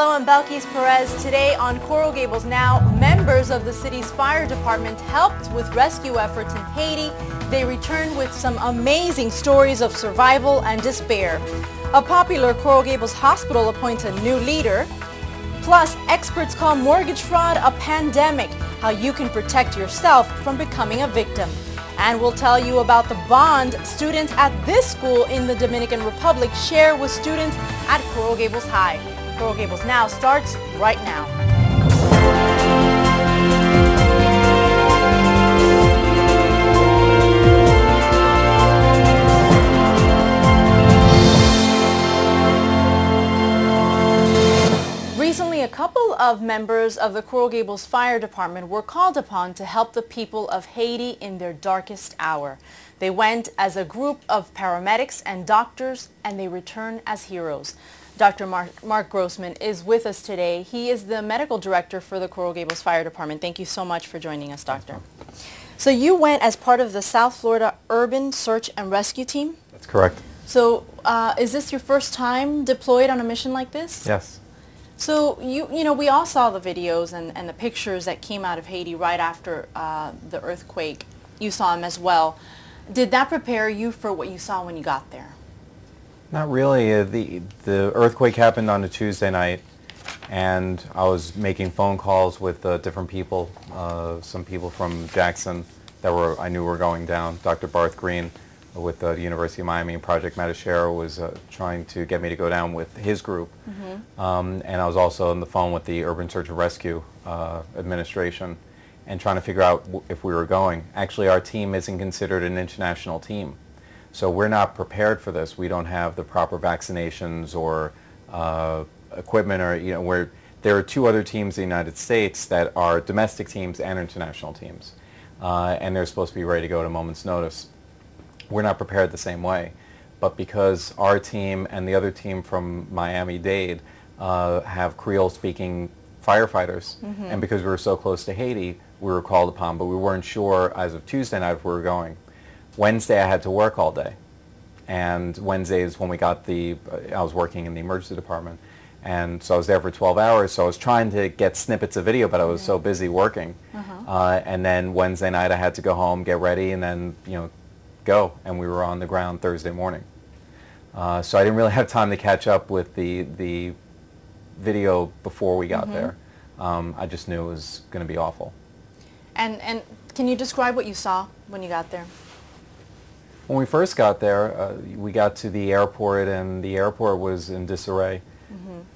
Hello, I'm Belkys Perez. Today on Coral Gables Now, members of the city's fire department helped with rescue efforts in Haiti. They returned with some amazing stories of survival and despair. A popular Coral Gables hospital appoints a new leader. Plus, experts call mortgage fraud a pandemic, how you can protect yourself from becoming a victim. And we'll tell you about the bond students at this school in the Dominican Republic share with students at Coral Gables High. Coral Gables Now starts right now. Recently, a couple of members of the Coral Gables Fire Department were called upon to help the people of Haiti in their darkest hour. They went as a group of paramedics and doctors, and they returned as heroes. Dr. Marc Grossman is with us today. He is the medical director for the Coral Gables Fire Department. Thank you so much for joining us, Doctor. So you went as part of the South Florida Urban Search and Rescue Team? That's correct. So is this your first time deployed on a mission like this? Yes. So you know, we all saw the videos and the pictures that came out of Haiti right after the earthquake. You saw them as well. Did that prepare you for what you saw when you got there? Not really. The earthquake happened on a Tuesday night, and I was making phone calls with different people. Some people from Jackson that I knew were going down. Dr. Barth Green with the University of Miami and Project Matashera was trying to get me to go down with his group. And I was also on the phone with the Urban Search and Rescue Administration and trying to figure out if we were going. Actually, our team isn't considered an international team. So we're not prepared for this. We don't have the proper vaccinations or equipment, or where there are two other teams in the United States that are domestic teams and international teams, and they're supposed to be ready to go at a moment's notice. We're not prepared the same way, but because our team and the other team from Miami-Dade have Creole-speaking firefighters, and because we were so close to Haiti, we were called upon, but we weren't sure as of Tuesday night if we were going. Wednesday I had to work all day, and Wednesday is when we got I was working in the emergency department, and so I was there for 12 hours, so I was trying to get snippets of video, but I was so busy working. And then Wednesday night I had to go home, get ready, and then go, and we were on the ground Thursday morning. So I didn't really have time to catch up with the video before we got there. I just knew it was going to be awful. And can you describe what you saw when you got there? When we first got there, we got to the airport, and the airport was in disarray.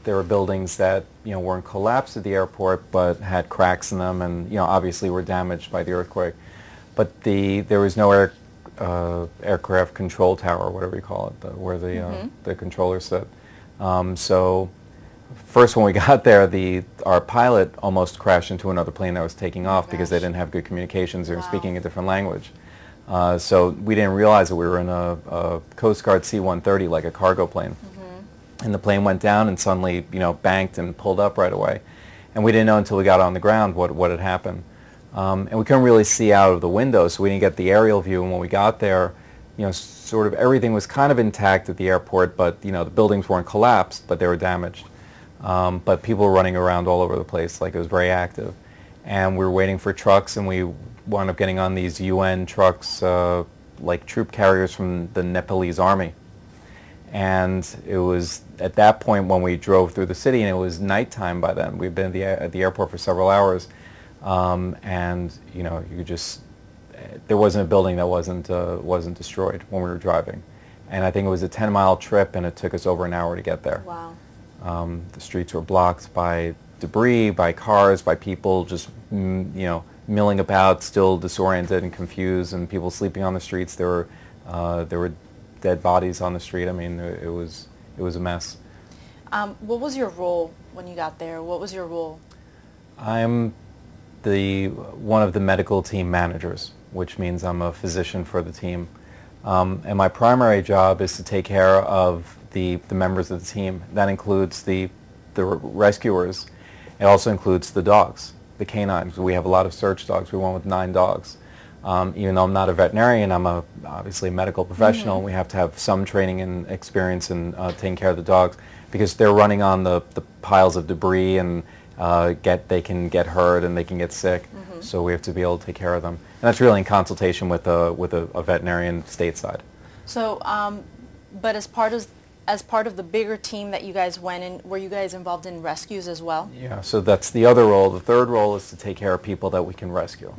There were buildings that weren't collapsed at the airport, but had cracks in them, and obviously were damaged by the earthquake. But there was no aircraft control tower, whatever you call it, where the controllers sit. So first when we got there, our pilot almost crashed into another plane that was taking off because they didn't have good communications. They were speaking a different language. So we didn't realize that we were in a Coast Guard C-130, like a cargo plane. And the plane went down and suddenly, banked and pulled up right away. And we didn't know until we got on the ground what had happened. And we couldn't really see out of the window, so we didn't get the aerial view. And when we got there, sort of everything was kind of intact at the airport, but the buildings weren't collapsed, but they were damaged. But people were running around all over the place, like it was very active. And we were waiting for trucks, and we wound up getting on these UN trucks, like troop carriers from the Nepalese army. And it was at that point when we drove through the city, and it was nighttime by then. We'd been at the airport for several hours. And there wasn't a building that wasn't destroyed when we were driving, and I think it was a 10-mile trip, and it took us over an hour to get there. Wow. The streets were blocked by debris, by cars, by people just milling about, still disoriented and confused, and people sleeping on the streets. There were dead bodies on the street. I mean, it was a mess. What was your role when you got there? What was your role? I'm one of the medical team managers, which means I'm a physician for the team. And my primary job is to take care of the members of the team. That includes the rescuers. It also includes the dogs, the canines. We have a lot of search dogs. We went with 9 dogs. Even though I'm not a veterinarian, I'm obviously a medical professional. We have to have some training and experience in taking care of the dogs because they're running on the piles of debris and they can get hurt and they can get sick. So we have to be able to take care of them. And that's really in consultation with a veterinarian stateside. So, but as part of the bigger team that you guys went in, were you guys involved in rescues as well? Yeah, so that's the other role. The third role is to take care of people that we can rescue,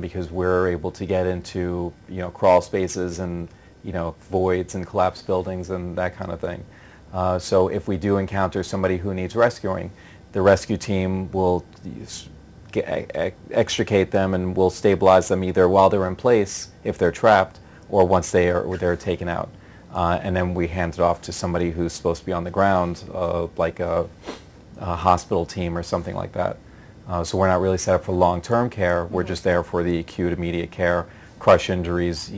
because we're able to get into, crawl spaces and, voids and collapsed buildings and that kind of thing. So if we do encounter somebody who needs rescuing, the rescue team will extricate them and will stabilize them either while they're in place if they're trapped or once they're taken out. And then we hand it off to somebody who's supposed to be on the ground, like a hospital team or something like that. So we're not really set up for long-term care. We're just there for the acute, immediate care, crush injuries,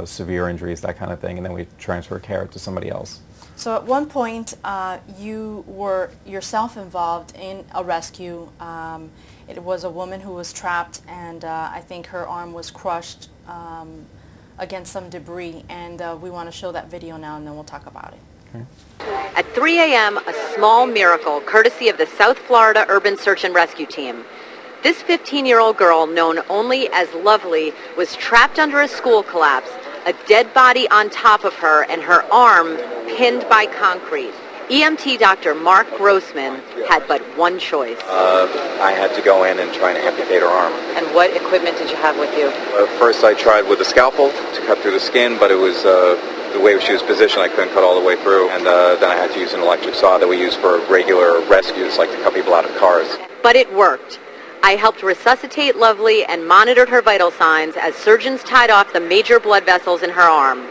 severe injuries, that kind of thing, and then we transfer care to somebody else. So at one point, you were yourself involved in a rescue. It was a woman who was trapped, and I think her arm was crushed against some debris, and we want to show that video now, and then we'll talk about it. Okay. At 3 a.m., a small miracle, courtesy of the South Florida Urban Search and Rescue Team. This 15-year-old girl, known only as Lovely, was trapped under a school collapse, a dead body on top of her, and her arm pinned by concrete. EMT Dr. Marc Grossman had but one choice. I had to go in and try and amputate her arm. And what equipment did you have with you? First I tried with a scalpel to cut through the skin, but it was the way she was positioned, I couldn't cut all the way through. And then I had to use an electric saw that we use for regular rescues, like to cut people out of cars. But it worked. I helped resuscitate Lovely and monitored her vital signs as surgeons tied off the major blood vessels in her arm.